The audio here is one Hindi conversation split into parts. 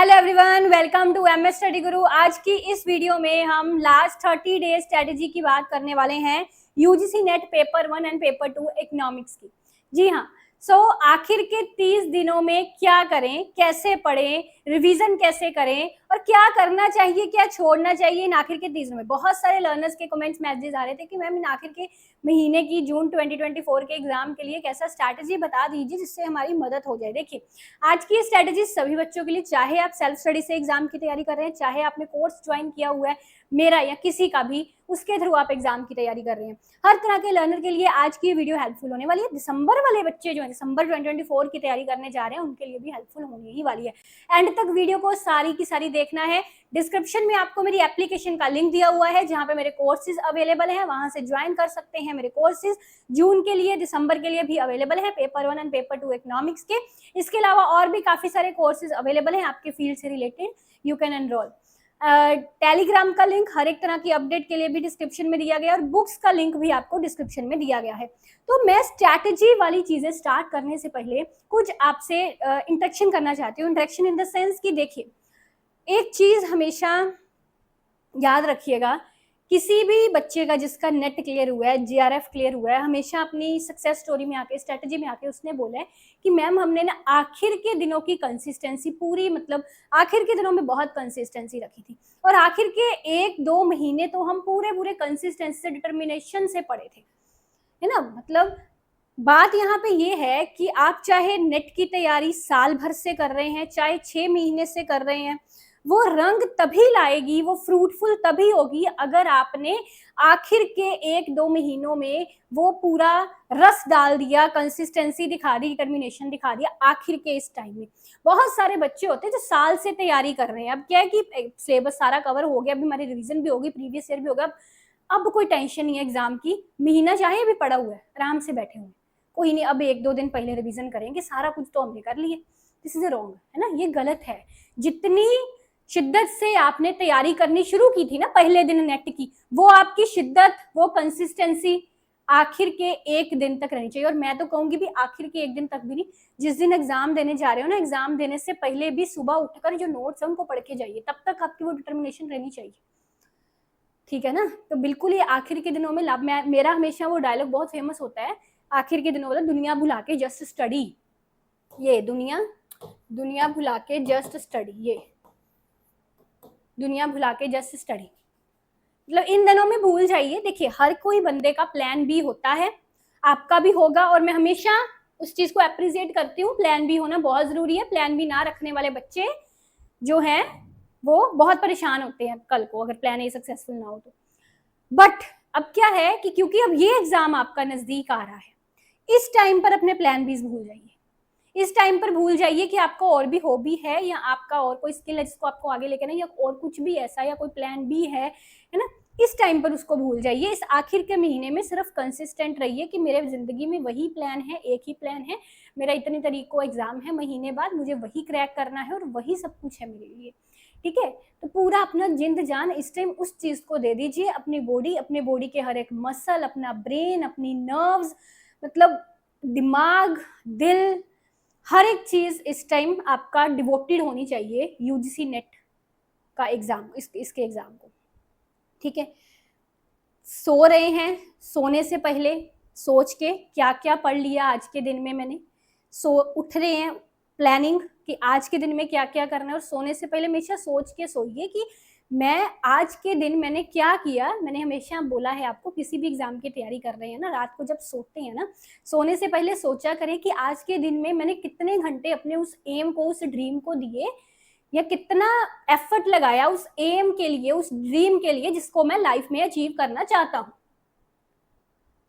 Hello everyone, welcome to MS study guru. आज की इस वीडियो में हम लास्ट 30 डेज स्ट्रेटेजी की बात करने वाले हैं UGC net paper 1 and paper 2 economics की। जी हाँ, आखिर के 30 दिनों में क्या करें, कैसे पढ़ें, रिवीजन कैसे करें और क्या करना चाहिए, क्या छोड़ना चाहिए इन आखिर के 30 दिनों में। बहुत सारे लर्नर्स के कमेंट्स मैसेजेस आ रहे थे कि मैम इन आखिर के महीने की जून 2024 के एग्जाम के लिए कैसा स्ट्रैटेजी बता दीजिए जिससे हमारी मदद हो जाए। देखिए, आज की स्ट्रैटेजी सभी बच्चों के लिए, चाहे आप सेल्फ स्टडी से एग्जाम की तैयारी कर रहे हैं, चाहे आपने कोर्स ज्वाइन किया हुआ है मेरा या किसी का भी, उसके थ्रू आप एग्जाम की तैयारी कर रहे हैं, हर तरह के लर्नर के लिए आज की वीडियो हेल्पफुल होने वाली है। दिसंबर वाले बच्चे जो है दिसंबर 2024 की तैयारी करने जा रहे हैं उनके लिए भी हेल्पफुल होने ही वाली है। एंड तक वीडियो को सारी की सारी देखना है। डिस्क्रिप्शन में आपको मेरी एप्लीकेशन का लिंक दिया हुआ है जहां पे मेरे कोर्सेज अवेलेबल हैं, वहां से ज्वाइन कर सकते हैं। मेरे कोर्सेज जून के लिए, दिसंबर के लिए भी अवेलेबल है, पेपर 1 एंड पेपर 2 इकोनॉमिक्स के। इसके अलावा और भी काफी सारे कोर्सेज अवेलेबल हैं आपके फील्ड से related, you can enrol. Telegram का लिंक हर एक तरह की अपडेट के लिए भी डिस्क्रिप्शन में दिया गया है और बुक्स का लिंक भी आपको डिस्क्रिप्शन में दिया गया है। तो मैं स्ट्रैटेजी वाली चीजें स्टार्ट करने से पहले कुछ आपसे इंटरेक्शन करना चाहती हूँ। इंटरेक्शन इन द सेंस कि देखिए, एक चीज हमेशा याद रखिएगा, किसी भी बच्चे का जिसका नेट क्लियर हुआ है, जीआरएफ क्लियर हुआ है, हमेशा अपनी सक्सेस स्टोरी में आके, स्ट्रेटेजी में आके उसने बोला है कि मैम हमने ना आखिर के दिनों की कंसिस्टेंसी पूरी, मतलब आखिर के दिनों में बहुत कंसिस्टेंसी रखी थी और आखिर के 1-2 महीने तो हम पूरे कंसिस्टेंसी से, डिटर्मिनेशन से पढ़े थे, है ना। मतलब बात यहाँ पे ये है कि आप चाहे नेट की तैयारी साल भर से कर रहे हैं, चाहे 6 महीने से कर रहे हैं, वो रंग तभी लाएगी, वो फ्रूटफुल तभी होगी अगर आपने आखिर के 1-2 महीनों में वो पूरा रस डाल दिया, कंसिस्टेंसी दिखा दी, डिटर्मिनेशन दिखा दिया आखिर के इस टाइम में। बहुत सारे बच्चे होते हैं जो साल से तैयारी कर रहे हैं, अब क्या है कि सिलेबस सारा कवर हो गया, अभी हमारी रिविजन भी होगी, प्रीवियस ईयर भी होगा, अब कोई टेंशन नहीं है एग्जाम की, महीना चाहे अभी पड़ा हुआ है, आराम से बैठे हुए, कोई नहीं, अब 1-2 दिन पहले रिवीजन करेंगे, सारा कुछ तो हमने कर लिया। दिस इज रॉन्ग, है ना, ये गलत है। जितनी शिद्दत से आपने तैयारी करनी शुरू की थी ना पहले दिन नेट की, वो आपकी शिद्दत, वो कंसिस्टेंसी आखिर के 1 दिन तक रहनी चाहिए। और मैं तो कहूंगी भी आखिर के 1 दिन तक भी नहीं, जिस दिन एग्जाम देने जा रहे हो ना, एग्जाम देने से पहले भी सुबह उठकर जो नोट्स है उनको पढ़ के जाइए, तब तक आपकी वो डिटर्मिनेशन रहनी चाहिए, ठीक है ना। तो बिल्कुल ये आखिर के दिनों में लाभ, मेरा हमेशा वो डायलॉग बहुत फेमस होता है, आखिर के दिनों वाला, दुनिया भुला के जस्ट स्टडी, ये दुनिया भुला के जस्ट स्टडी, ये दुनिया भुला के जस्ट स्टडी, मतलब इन दिनों में भूल जाइए। देखिए, हर कोई बंदे का प्लान बी होता है, आपका भी होगा, और मैं हमेशा उस चीज को अप्रिशिएट करती हूँ। प्लान बी होना बहुत जरूरी है। प्लान बी ना रखने वाले बच्चे जो हैं वो बहुत परेशान होते हैं कल को, अगर प्लान ए सक्सेसफुल ना हो तो। बट अब क्या है कि क्योंकि अब ये एग्जाम आपका नजदीक आ रहा है, इस टाइम पर अपने प्लान बीज भूल जाइए। इस टाइम पर भूल जाइए कि आपको और भी हॉबी है या आपका और कोई स्किल है जिसको आपको आगे लेकर आना, या और कुछ भी ऐसा, या कोई प्लान बी है ना, इस टाइम पर उसको भूल जाइए। इस आखिर के महीने में सिर्फ कंसिस्टेंट रहिए कि मेरे जिंदगी में वही प्लान है, एक ही प्लान है, मेरा इतनी तारीख को एग्जाम है, महीने बाद मुझे वही क्रैक करना है और वही सब कुछ है मेरे लिए, ठीक है। तो पूरा अपना जिंद जान इस टाइम उस चीज को दे दीजिए, अपनी बॉडी, अपने बॉडी के हर एक मसल, अपना ब्रेन, अपनी नर्व्स, मतलब दिमाग, दिल, हर एक चीज इस टाइम आपका डिवोटेड होनी चाहिए यूजीसी नेट का एग्जाम, इसके एग्जाम को, ठीक है। सो रहे हैं, सोने से पहले सोच के क्या क्या पढ़ लिया आज के दिन में मैंने, उठ रहे हैं प्लानिंग कि आज के दिन में क्या क्या करना है, और सोने से पहले हमेशा सोच के सोइए कि मैं आज के दिन मैंने क्या किया। मैंने हमेशा बोला है आपको, किसी भी एग्जाम की तैयारी कर रहे हैं ना, रात को जब सोते हैं ना, सोने से पहले सोचा करें कि आज के दिन में मैंने कितने घंटे अपने उस एम को, उस ड्रीम को दिए, या कितना एफर्ट लगाया उस एम के लिए, उस ड्रीम के लिए जिसको मैं लाइफ में अचीव करना चाहता हूँ,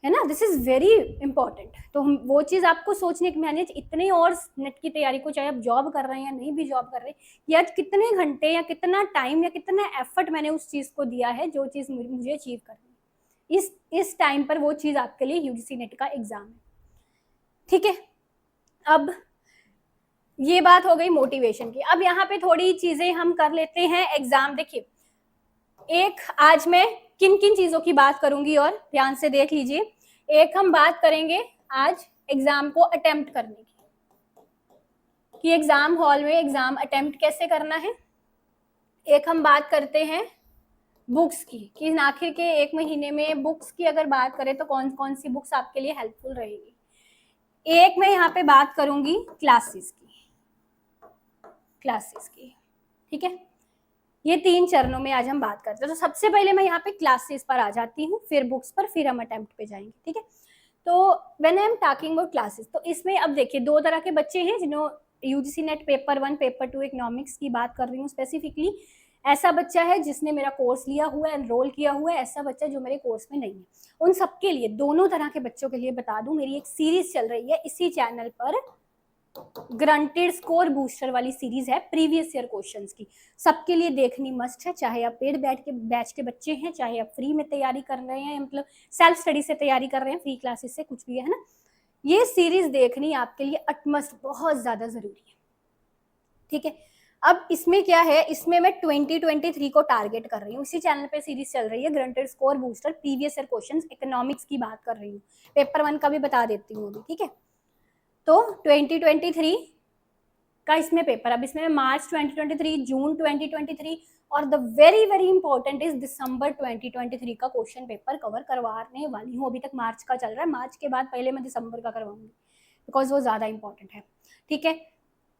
है ना। This is very important. तो हम वो चीज आपको सोचने की, मैंने इतने और नेट की तैयारी को, चाहे आप जॉब कर रहे हैं या नहीं भी जॉब कर रहे हैं, या कितने घंटे या कितना टाइम या कितना एफर्ट मैंने उस चीज को दिया है जो चीज मुझे अचीव करनी है, इस टाइम पर वो चीज आपके लिए यूजीसी नेट का एग्जाम है, ठीक है। अब ये बात हो गई मोटिवेशन की। अब यहाँ पे थोड़ी चीजें हम कर लेते हैं एग्जाम। देखिए, एक आज मैं किन किन चीजों की बात करूंगी और ध्यान से देख लीजिए। एक हम बात करेंगे आज एग्जाम को अटेम्प्ट करने की, कि एग्जाम हॉल में एग्जाम अटेम्प्ट कैसे करना है। एक हम बात करते हैं बुक्स की, कि आखिर के एक महीने में बुक्स की अगर बात करें तो कौन कौन सी बुक्स आपके लिए हेल्पफुल रहेगी। एक मैं यहाँ पे बात करूंगी क्लासेस की, ठीक है। ये 3 चरणों में आज हम बात करते हैं। तो सबसे पहले मैं यहाँ पे क्लासेस पर आ जाती हूँ, फिर बुक्स पर, फिर हम अटेम्प्ट पे जाएंगे, ठीक है। तो when I am talking about classes, तो इसमें अब देखिए 2 तरह के बच्चे हैं जिन्हों UGC net paper 1 paper 2 economics की बात कर रही हूँ स्पेसिफिकली। ऐसा बच्चा है जिसने मेरा कोर्स लिया हुआ है, एनरोल किया हुआ है, ऐसा बच्चा जो मेरे कोर्स में नहीं है। उन सबके लिए, दोनों तरह के बच्चों के लिए बता दूं, मेरी एक सीरीज चल रही है इसी चैनल पर, ग्रंटेड स्कोर बूस्टर वाली सीरीज है प्रीवियस ईयर क्वेश्चंस की। सबके लिए देखनी मस्ट है, चाहे आप पेड बैच के बच्चे हैं, चाहे आप फ्री में तैयारी कर रहे हैं, मतलब सेल्फ स्टडी से तैयारी कर रहे हैं, फ्री क्लासेस से, कुछ भी है ना, ये सीरीज देखनी आपके लिए अटमस्ट बहुत ज्यादा जरूरी है, ठीक है। अब इसमें क्या है, इसमें मैं 2023 को टारगेट कर रही हूँ। इसी चैनल पे सीरीज चल रही है granted score booster previous year questions, economics की बात कर रही हूँ, पेपर 1 का भी बता देती हूँ अभी, ठीक है। तो 2023 का इसमें पेपर, अब इसमें मार्च 2023, जून 2023 और the very very important is December 2023 का क्वेश्चन पेपर कवर करवाने वाली हूँ। अभी तक मार्च का चल रहा है, मार्च के बाद पहले मैं दिसंबर का करवाऊंगी, बिकॉज वो ज्यादा इंपॉर्टेंट है, ठीक है।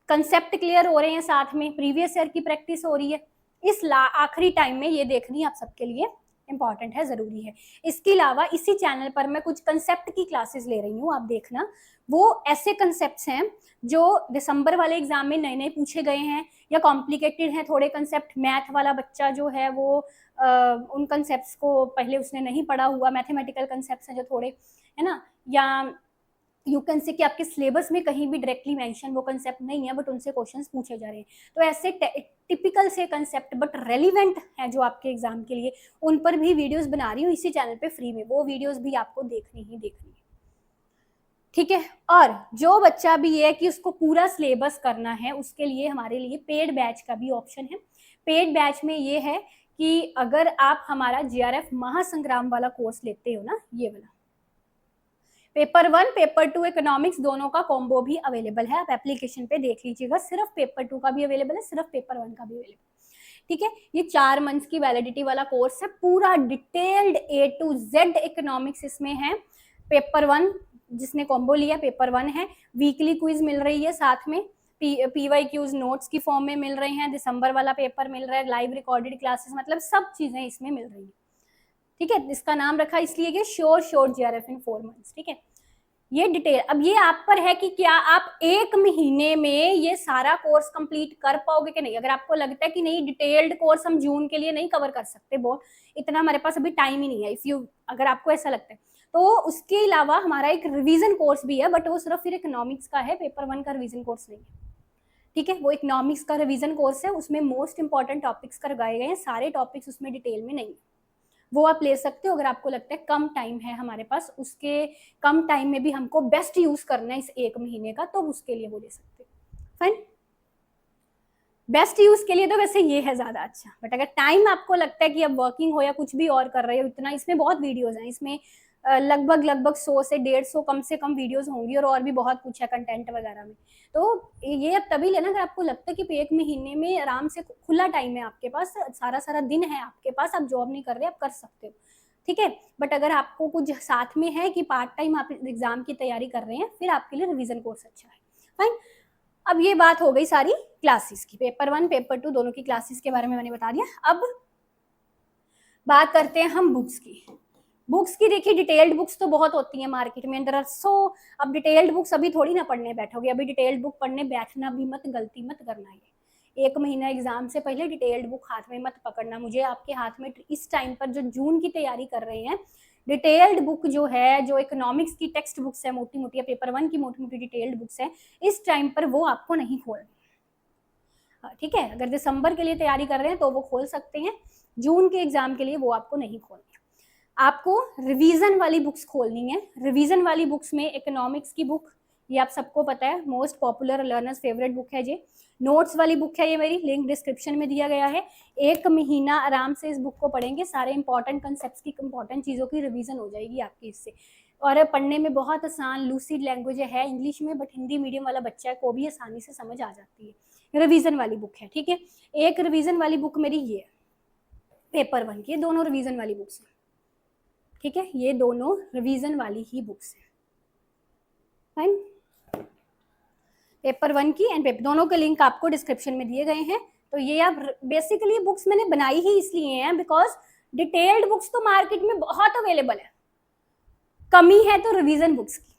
कंसेप्ट क्लियर हो रहे हैं, साथ में प्रीवियस ईयर की प्रैक्टिस हो रही है। इस आखिरी टाइम में ये देखनी आप सबके लिए इंपॉर्टेंट है, जरूरी है। इसके अलावा इसी चैनल पर मैं कुछ कंसेप्ट की क्लासेस ले रही हूँ, आप देखना। वो ऐसे कंसेप्ट्स हैं जो दिसंबर वाले एग्जाम में नए नए पूछे गए हैं या कॉम्प्लिकेटेड हैं थोड़े कंसेप्ट। मैथ वाला बच्चा जो है वो उन कंसेप्ट्स को पहले उसने नहीं पढ़ा हुआ, मैथमेटिकल कंसेप्ट्स हैं जो थोड़े, है ना, या यू कैन से कि आपके सिलेबस में कहीं भी डायरेक्टली मेंशन वो कंसेप्ट नहीं है, बट उनसे क्वेश्चंस पूछे जा रहे हैं। तो ऐसे टिपिकल से कंसेप्ट बट रेलिवेंट है जो आपके एग्जाम के लिए, उन पर भी वीडियोस बना रही हूँ इसी चैनल पे फ्री में, वो वीडियोस भी आपको देखनी है, ठीक है। और जो बच्चा भी है कि उसको पूरा सिलेबस करना है, उसके लिए हमारे लिए पेड बैच का भी ऑप्शन है। पेड बैच में ये है कि अगर आप हमारा जीआरएफ महासंग्राम वाला कोर्स लेते हो ना, ये वाला पेपर 1 पेपर 2 इकोनॉमिक्स दोनों का कॉम्बो भी अवेलेबल है, आप एप्लीकेशन पे देख लीजिएगा। सिर्फ पेपर 2 का भी अवेलेबल है, सिर्फ पेपर 1 का भी अवेलेबल, ठीक है। ये 4 मंथ्स की वैलिडिटी वाला कोर्स है, पूरा detailed A to Z economics इसमें है। पेपर 1 जिसने कॉम्बो लिया पेपर 1 है, वीकली क्विज मिल रही है, साथ में PYQs नोट्स की फॉर्म में मिल रहे हैं, दिसंबर वाला पेपर मिल रहा है, लाइव रिकॉर्डेड क्लासेस, मतलब सब चीजें इसमें मिल रही है, ठीक है। इसका नाम रखा इसलिए कि श्योर जीआरएफ इन 4 मंथ्स, ठीक है। ये डिटेल अब ये आप पर है कि क्या आप 1 महीने में ये सारा कोर्स कंप्लीट कर पाओगे कि नहीं। अगर आपको लगता है कि नहीं डिटेल्ड कोर्स हम जून के लिए नहीं कवर कर सकते, बहुत इतना हमारे पास अभी टाइम ही नहीं है, अगर आपको ऐसा लगता है, तो उसके अलावा हमारा एक रिवीजन कोर्स भी है, बट वो सिर्फ फिर इकोनॉमिक्स का है, पेपर 1 का रिवीजन कोर्स नहीं है, ठीक है। वो इकोनॉमिक्स का रिवीजन कोर्स है, उसमें मोस्ट इंपॉर्टेंट टॉपिक्स करवाए गए हैं, सारे टॉपिक्स उसमें डिटेल में नहीं है, वो आप ले सकते हो। अगर आपको लगता है कम टाइम है हमारे पास, उसके कम टाइम में भी हमको बेस्ट यूज करना है इस 1 महीने का, तो उसके लिए वो ले सकते हो, फाइन। बेस्ट यूज के लिए तो वैसे ये है ज्यादा अच्छा, बट अगर टाइम आपको लगता है कि अब वर्किंग हो या कुछ भी और कर रहे हो, इतना इसमें बहुत वीडियोज हैं, इसमें लगभग 100 से 150 कम से कम वीडियोस होंगी, और भी बहुत कुछ है कंटेंट वगैरह में। तो ये अब तभी लेना अगर आपको लगता है कि 1 महीने में आराम से खुला टाइम है आपके पास, सारा दिन है आपके पास, आप जॉब नहीं कर रहे, आप कर सकते हो, ठीक है। बट अगर आपको कुछ साथ में है कि पार्ट टाइम आप एग्जाम की तैयारी कर रहे हैं, फिर आपके लिए रिवीजन कोर्स अच्छा है, फाइन। अब ये बात हो गई सारी क्लासेस की, पेपर 1 पेपर 2 दोनों की क्लासेस के बारे में मैंने बता दिया। अब बात करते हैं हम बुक्स की। बुक्स की देखिए, डिटेल्ड बुक्स तो बहुत होती हैं मार्केट में, अंदर अब डिटेल्ड बुक्स अभी थोड़ी ना पढ़ने बैठोगे, अभी डिटेल्ड बुक पढ़ने बैठना भी मत, गलती मत करना है। 1 महीना एग्जाम से पहले डिटेल्ड बुक हाथ में मत पकड़ना। मुझे आपके हाथ में इस टाइम पर जो जून की तैयारी कर रहे हैं, डिटेल्ड बुक जो है, जो इकोनॉमिक्स की टेक्स्ट बुक्स है मोटी मोटी, या पेपर 1 की मोटी मोटी डिटेल्ड बुक्स है, इस टाइम पर वो आपको नहीं खोलनी, ठीक है। अगर दिसंबर के लिए तैयारी कर रहे हैं तो वो खोल सकते हैं, जून के एग्जाम के लिए वो आपको नहीं खोलनी। आपको रिवीजन वाली बुक्स खोलनी है। रिवीजन वाली बुक्स में इकोनॉमिक्स की बुक, ये आप सबको पता है, most popular learners favourite book है ये। नोट्स वाली बुक है ये मेरी, लिंक डिस्क्रिप्शन में दिया गया है। 1 महीना आराम से इस बुक को पढ़ेंगे, सारे इंपॉर्टेंट कंसेप्ट्स की, इंपॉर्टेंट चीज़ों की रिवीजन हो जाएगी आपकी इससे। और पढ़ने में बहुत आसान लूसिड लैंग्वेज है इंग्लिश में, बट हिंदी मीडियम वाला बच्चा को भी आसानी से समझ आ जाती है। रिवीजन वाली बुक है, ठीक है। एक रिवीजन वाली बुक मेरी ये है, पेपर 1 की, दोनों रिवीजन वाली बुक्स हैं, ठीक है। ये दोनों रिवीजन वाली ही बुक्स हैं, फाइन। पेपर 1 की एंड पेपर दोनों के लिंक आपको डिस्क्रिप्शन में दिए गए हैं। तो ये आप बेसिकली बुक्स मैंने बनाई ही इसलिए हैं बिकॉज डिटेल्ड बुक्स तो मार्केट में बहुत अवेलेबल है, कमी है तो रिवीजन बुक्स की,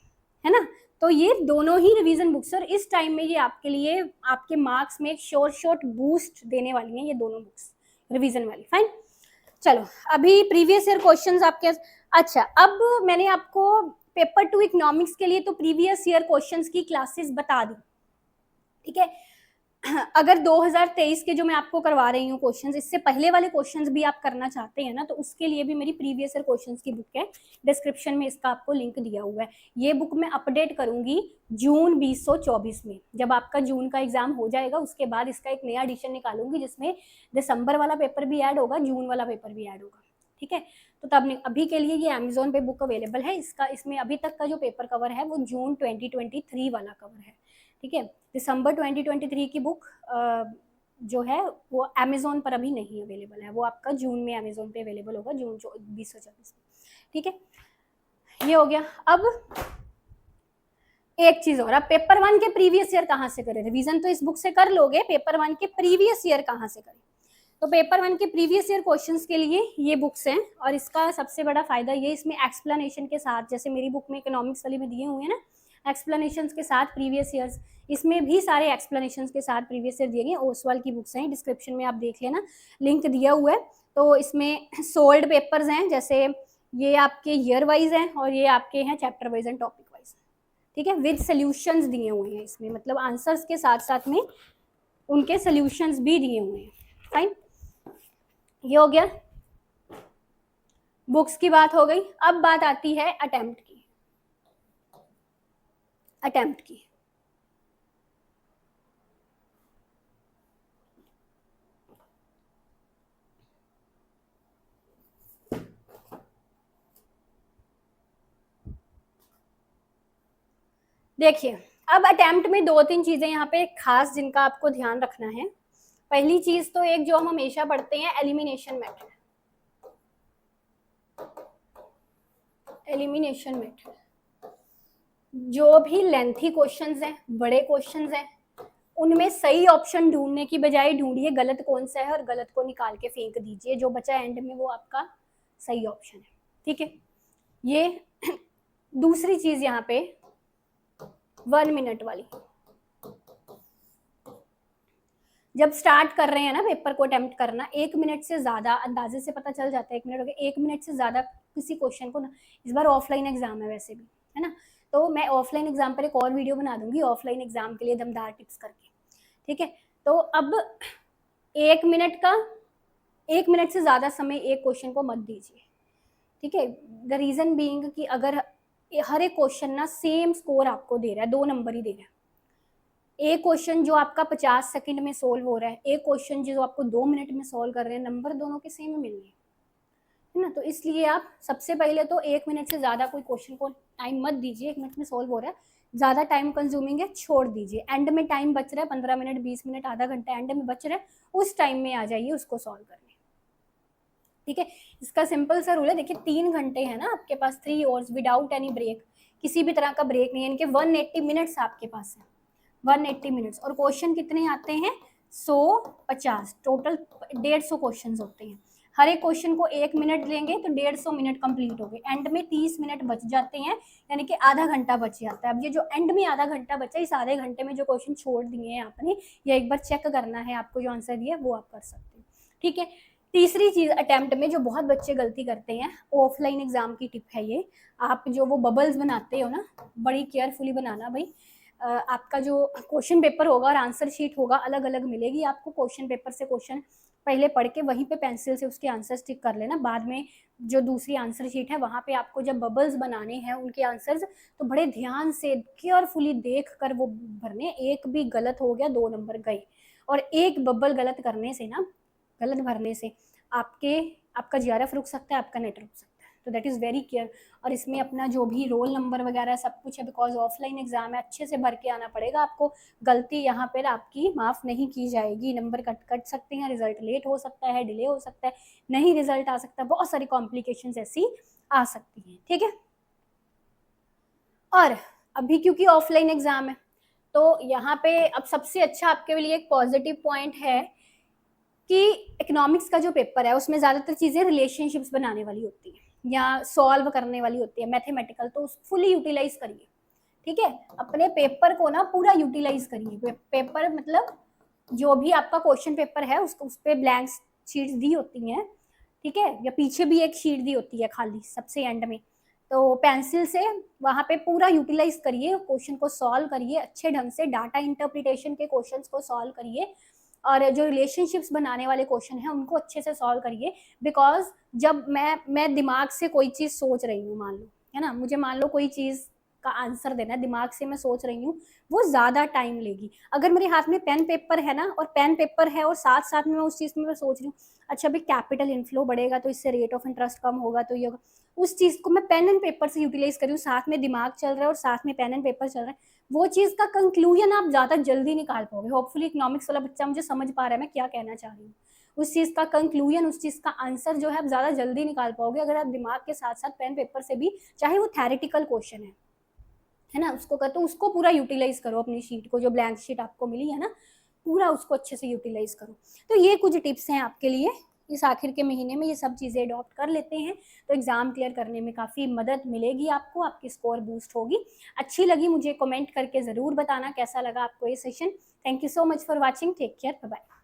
है ना। तो ये दोनों ही रिवीजन बुक्स, और इस टाइम में ये आपके लिए आपके मार्क्स में एक शॉर्ट बूस्ट देने वाली हैं ये दोनों बुक्स रिवीजन वाली, फाइन। चलो अभी प्रीवियस ईयर क्वेश्चंस आपके, अच्छा अब मैंने आपको पेपर 2 इकोनॉमिक्स के लिए तो प्रीवियस ईयर क्वेश्चंस की क्लासेस बता दी, ठीक है। अगर 2023 के जो मैं आपको करवा रही हूँ क्वेश्चंस, इससे पहले वाले क्वेश्चंस भी आप करना चाहते हैं ना, तो उसके लिए भी मेरी प्रीवियस ईयर क्वेश्चंस की बुक है, डिस्क्रिप्शन में इसका आपको लिंक दिया हुआ है। ये बुक मैं अपडेट करूंगी जून 2024 में, जब आपका जून का एग्जाम हो जाएगा उसके बाद इसका एक नया एडिशन निकालूंगी जिसमें दिसंबर वाला पेपर भी ऐड होगा, जून वाला पेपर भी ऐड होगा, ठीक है। तो तब अभी के लिए ये अमेजोन पे बुक अवेलेबल है, इसका इसमें अभी तक का जो पेपर कवर है वो जून 2023 वाला कवर है, ठीक है। दिसंबर 2023 की बुक जो है वो अमेजोन पर अभी नहीं अवेलेबल है, वो आपका जून में अमेजोन पे अवेलेबल होगा, जून 2024, ठीक है। ये हो गया। अब एक चीज और, आप पेपर 1 के प्रीवियस ईयर कहाँ से करें, रिवीजन तो इस बुक से कर लोगे, पेपर 1 के प्रीवियस ईयर कहाँ से करें। तो पेपर 1 के प्रीवियस ईयर क्वेश्चंस के लिए ये बुक्स हैं, और इसका सबसे बड़ा फायदा ये इसमें एक्सप्लेनेशन के साथ, जैसे मेरी बुक में इकोनॉमिक्स वाली में दिए हुए हैं ना एक्सप्लेनेशन के साथ प्रीवियस ईयर्स, इसमें भी सारे एक्सप्लेनेशन के साथ प्रीवियस ईयर दिए गए। ओसवाल की बुक्स हैं, डिस्क्रिप्शन में आप देख लेना, लिंक दिया हुआ है। तो इसमें सोल्ड पेपर्स हैं, जैसे ये आपके ईयर वाइज हैं और ये आपके हैं chapter wise and topic wise, ठीक है। विद सोल्यूशंस दिए हुए हैं इसमें, मतलब आंसर्स के साथ साथ में उनके सोल्यूशंस भी दिए हुए हैं, फाइन। ये हो गया, बुक्स की बात हो गई। अब बात आती है अटेम्प्ट की। देखिए अब अटेम्प्ट में 2-3 चीजें यहाँ पे खास जिनका आपको ध्यान रखना है। पहली चीज तो एक जो हम हमेशा पढ़ते हैं, एलिमिनेशन मेथड। एलिमिनेशन मेथड, जो भी लेंथी क्वेश्चंस हैं, बड़े क्वेश्चंस हैं, उनमें सही ऑप्शन ढूंढने की बजाय ढूंढिए गलत कौन सा है और गलत को निकाल के फेंक दीजिए, जो बचा एंड में वो आपका सही ऑप्शन है, ठीक है। ये दूसरी चीज यहाँ पे 1 मिनट वाली, जब स्टार्ट कर रहे हैं ना पेपर को अटेम्प्ट करना, 1 मिनट से ज्यादा अंदाजे से पता चल जाता है, 1 मिनट हो गया, 1 मिनट से ज्यादा किसी क्वेश्चन को ना, इस बार ऑफलाइन एग्जाम है वैसे भी, है ना, तो मैं ऑफलाइन एग्जाम पर एक और वीडियो बना दूंगी ऑफलाइन एग्जाम के लिए दमदार टिप्स करके, ठीक है। तो अब 1 मिनट से ज्यादा समय एक क्वेश्चन को मत दीजिए, ठीक है। द रीजन बीइंग कि अगर हर एक क्वेश्चन ना सेम स्कोर आपको दे रहा है, 2 नंबर ही दे रहा है। एक क्वेश्चन जो आपका 50 सेकंड में सोल्व हो रहा है, एक क्वेश्चन जो आपको 2 मिनट में सोल्व कर रहे हैं, नंबर दोनों के सेम मिल रहे हैं, है ना। तो इसलिए आप सबसे पहले तो 1 मिनट से ज्यादा कोई क्वेश्चन को टाइम मत दीजिए, 1 मिनट में सोल्व हो रहा है, ज्यादा टाइम कंज्यूमिंग है, छोड़ दीजिए। एंड में टाइम बच रहा है 15 मिनट, 20 मिनट, आधा घंटा एंड में बच रहा है, उस टाइम में आ जाइए उसको सॉल्व करने, ठीक है। इसका सिंपल सा रूल है, देखिए 3 घंटे है ना आपके पास, 3 आवर्स विदाउट एनी ब्रेक, किसी भी तरह का ब्रेक नहीं है, इनके 180 मिनट्स आपके पास है, 180 मिनट्स। और क्वेश्चन कितने आते हैं, 150, टोटल 150 क्वेश्चन होते हैं। हर एक क्वेश्चन को 1 मिनट लेंगे तो 150 मिनट कंप्लीट हो गए, एंड में 30 मिनट बच जाते हैं, यानी कि आधा घंटा बच जाता है। अब ये जो एंड में आधा घंटा बचा, इस आधे घंटे में जो क्वेश्चन छोड़ दिए हैं आपने, या एक बार चेक करना है आपको जो आंसर दिया वो आप कर सकते हैं, ठीक है। तीसरी चीज अटेम्प्ट में जो बहुत बच्चे गलती करते हैं, ऑफलाइन एग्जाम की टिप है ये, आप जो वो बबल्स बनाते हो ना, बड़ी केयरफुली बनाना भाई। आपका जो क्वेश्चन पेपर होगा और आंसर शीट होगा अलग अलग मिलेगी आपको, क्वेश्चन पेपर से क्वेश्चन पहले पढ़ के वहीं पे पेंसिल से उसके आंसर स्टिक कर लेना, बाद में जो दूसरी आंसर शीट है वहाँ पे आपको जब बबल्स बनाने हैं उनके आंसर्स, तो बड़े ध्यान से केयरफुली देख कर वो भरने, एक भी गलत हो गया 2 नंबर गए। और एक बबल गलत करने से ना, गलत भरने से आपका जीआरएफ रुक सकता है, आपका नेट रुक सकता है, तो दैट इज़ वेरी केयर। और इसमें अपना जो भी रोल नंबर वगैरह सब कुछ है, बिकॉज ऑफलाइन एग्जाम है, अच्छे से भर के आना पड़ेगा आपको। गलती यहाँ पर आपकी माफ़ नहीं की जाएगी। नंबर कट सकते हैं, रिजल्ट लेट हो सकता है, डिले हो सकता है, नहीं रिजल्ट आ सकता है, बहुत सारी कॉम्प्लिकेशंस ऐसी आ सकती हैं, ठीक है। और अभी क्योंकि ऑफलाइन एग्जाम है तो यहाँ पे अब सबसे अच्छा आपके लिए एक पॉजिटिव पॉइंट है कि इकोनॉमिक्स का जो पेपर है उसमें ज़्यादातर चीज़ें रिलेशनशिप्स बनाने वाली होती है या सॉल्व करने वाली होती है, मैथमेटिकल, तो फुली यूटिलाइज करिए, ठीक है। अपने पेपर को ना पूरा यूटिलाइज करिए। पेपर मतलब जो भी आपका क्वेश्चन पेपर है उसको, उस पर ब्लैंक शीट्स दी होती हैं, ठीक है, या पीछे भी एक शीट दी होती है खाली सबसे एंड में, तो पेंसिल से वहाँ पे पूरा यूटिलाइज करिए, क्वेश्चन को सॉल्व करिए अच्छे ढंग से, डाटा इंटरप्रिटेशन के क्वेश्चंस को सॉल्व करिए, और जो रिलेशनशिप्स बनाने वाले क्वेश्चन हैं उनको अच्छे से सॉल्व करिए। बिकॉज जब मैं दिमाग से कोई चीज़ सोच रही हूँ, मान लो, है ना, मुझे मान लो कोई चीज़ का आंसर देना है, दिमाग से मैं सोच रही हूँ, वो ज़्यादा टाइम लेगी। अगर मेरे हाथ में पेन पेपर है ना, और पेन पेपर है और साथ साथ में मैं उस चीज़ में मैं सोच रही हूँ, अच्छा भाई कैपिटल इनफ्लो बढ़ेगा तो इससे रेट ऑफ इंटरेस्ट कम होगा, तो ये उस चीज़ को मैं पेन एंड पेपर से यूटिलाइज कर रही हूँ, साथ में दिमाग चल रहा है और साथ में पेन एंड पेपर चल रहा है, वो चीज़ का कंक्लूजन आप ज़्यादा जल्दी निकाल पाओगे। होपफुली इकोनॉमिक्स वाला बच्चा मुझे समझ पा रहा है मैं क्या कहना चाह रही हूँ। उस चीज़ का कंक्लूजन, उस चीज़ का आंसर जो है आप ज़्यादा जल्दी निकाल पाओगे अगर आप दिमाग के साथ साथ पेन पेपर से भी, चाहे वो थेरेटिकल क्वेश्चन है ना, उसको कर, तो उसको पूरा यूटिलाइज करो, अपनी शीट को, जो ब्लैंक शीट आपको मिली है ना, पूरा उसको अच्छे से यूटिलाइज करो। तो ये कुछ टिप्स हैं आपके लिए, इस आखिर के महीने में ये सब चीज़ें अडॉप्ट कर लेते हैं तो एग्जाम क्लियर करने में काफ़ी मदद मिलेगी आपको, आपकी स्कोर बूस्ट होगी। अच्छी लगी मुझे कमेंट करके ज़रूर बताना कैसा लगा आपको ये session. Thank you so much for watching, take care, bye bye.